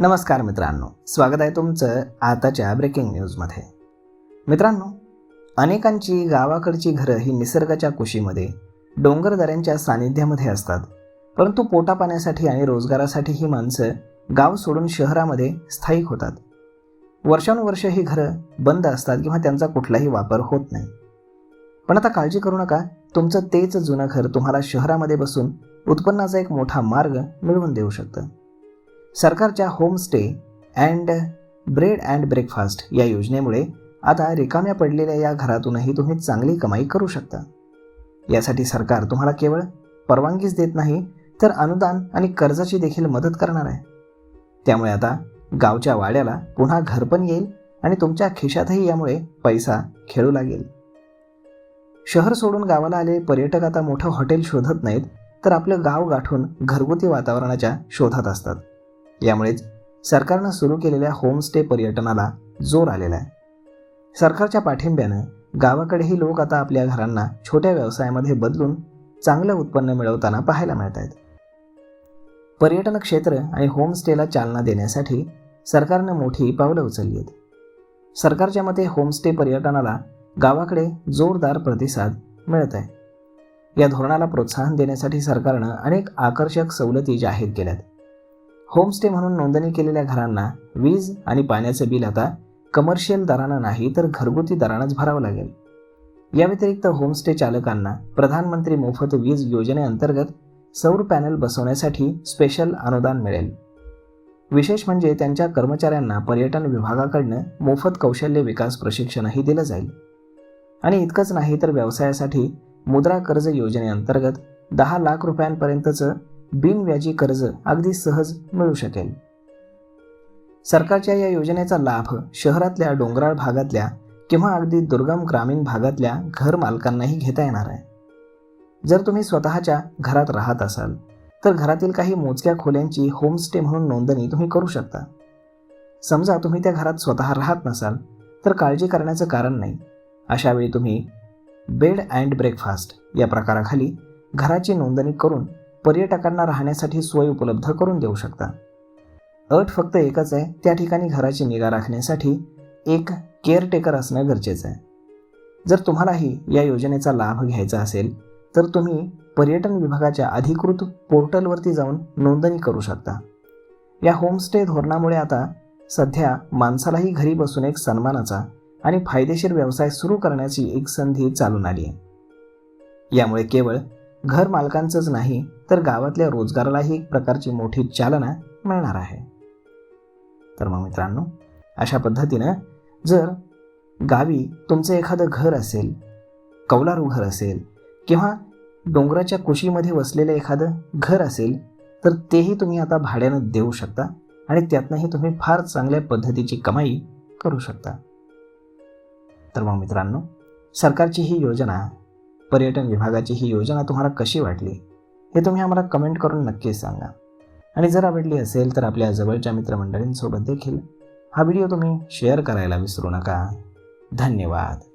नमस्कार मित्रांनो, स्वागत आहे तुमचं आताच्या ब्रेकिंग न्यूजमध्ये. मित्रांनो, अनेकांची गावाकडची घरं ही निसर्गाच्या कुशीमध्ये डोंगरदऱ्यांच्या सानिध्यामध्ये असतात, परंतु पोटापाण्यासाठी आणि रोजगारासाठी ही माणसं गाव सोडून शहरामध्ये स्थायिक होतात. वर्षानुवर्ष ही घरं बंद असतात किंवा त्यांचा कुठलाही वापर होत नाही. पण आता काळजी करू नका, तुमचं तेच जुनं घर तुम्हाला शहरामध्ये बसून उत्पन्नाचा एक मोठा मार्ग मिळवून देऊ शकतं. सरकारच्या homestay and bread and breakfast या योजनेमुळे आता रिकाम्या पडलेल्या या घरातूनही तुम्ही चांगली कमाई करू शकता. यासाठी सरकार तुम्हाला केवळ परवानगीच देत नाही, तर अनुदान आणि कर्जाची देखील मदत करणार आहे. त्यामुळे आता गावच्या वाड्याला पुन्हा घर पण येईल आणि तुमच्या खिशातही यामुळे पैसा खेळू लागेल. शहर सोडून गावाला आलेले पर्यटक आता मोठं हॉटेल शोधत नाहीत, तर आपलं गाव गाठून घरगुती वातावरणाच्या शोधात असतात. यामुळेच सरकारनं सुरू केलेल्या होमस्टे पर्यटनाला जोर आलेला आहे. सरकारच्या पाठिंब्यानं गावाकडेही लोक आता आपल्या घरांना छोट्या व्यवसायामध्ये बदलून चांगलं उत्पन्न मिळवताना पाहायला मिळत आहेत. पर्यटन क्षेत्र आणि होमस्टेला चालना देण्यासाठी सरकारनं मोठी पावलं उचलली आहेत. सरकारच्या मते होमस्टे पर्यटनाला गावाकडे जोरदार प्रतिसाद मिळत आहे. या धोरणाला प्रोत्साहन देण्यासाठी सरकारनं अनेक आकर्षक सवलती जाहीर केल्यात. होमस्टे म्हणून नोंदणी केलेल्या घरांना वीज आणि पाण्याचं बिल आता कमर्शियल दरानं नाही, तर घरगुती दरानंच भरावं लागेल. या व्यतिरिक्त होमस्टे चालकांना प्रधानमंत्री मोफत वीज योजनेअंतर्गत सौर पॅनल बसवण्यासाठी स्पेशल अनुदान मिळेल. विशेष म्हणजे त्यांच्या कर्मचाऱ्यांना पर्यटन विभागाकडनं मोफत कौशल्य विकास प्रशिक्षणही दिलं जाईल. आणि इतकंच नाही, तर व्यवसायासाठी मुद्रा कर्ज योजनेअंतर्गत 10 लाख रुपयांपर्यंतचं बिनव्याजी कर्ज अगदी सहज मिळू शकेल. सरकारच्या या योजनेचा लाभ शहरातल्या डोंगराळ भागातल्या किंवा अगदी दुर्गम ग्रामीण भागातल्या घर मालकांनाही घेता येणार आहे. जर तुम्ही स्वतःच्या घरात राहत असाल, तर घरातील काही मोजक्या खोल्यांची होमस्टे म्हणून नोंदणी तुम्ही करू शकता. समजा तुम्ही त्या घरात स्वतः राहत नसाल, तर काळजी करण्याचं कारण नाही. अशावेळी तुम्ही बेड अँड ब्रेकफास्ट या प्रकाराखाली घराची नोंदणी करून पर्यटकांना राहण्यासाठी सोय उपलब्ध करून देऊ शकता. अट फक्त एकच आहे, त्या ठिकाणी घराची निगा राखण्यासाठी एक केअरटेकर असणं गरजेचं आहे. जर तुम्हालाही या योजनेचा लाभ घ्यायचा असेल, तर तुम्ही पर्यटन विभागाच्या अधिकृत पोर्टलवरती जाऊन नोंदणी करू शकता. या होमस्टे धोरणामुळे आता सध्या माणसालाही घरी बसून एक सन्मानाचा आणि फायदेशीर व्यवसाय सुरू करण्याची एक संधी चालून आली आहे. यामुळे केवळ घर मालकांचंच नाही, तर गावातल्या रोजगारालाही एक प्रकारची मोठी चालना मिळणार आहे. तर मग मित्रांनो, अशा पद्धतीनं जर गावी तुमचं एखादं घर असेल, कौलारू घर असेल किंवा डोंगराच्या कुशीमध्ये वसलेलं एखादं घर असेल, तर तेही तुम्ही आता भाड्यानं देऊ शकता आणि त्यातनंही तुम्ही फार चांगल्या पद्धतीची कमाई करू शकता. तर मग मित्रांनो, सरकारची ही योजना, पर्यटन विभागाची ही योजना तुम्हाला कशी वाटली हे तुम्ही आम्हाला कमेंट करून नक्कीच सांगा. आणि जर आवडली असेल तर आपल्या जवळच्या मित्रमंडळींसोबत देखील हा व्हिडिओ तुम्ही शेअर करायला विसरू नका. धन्यवाद.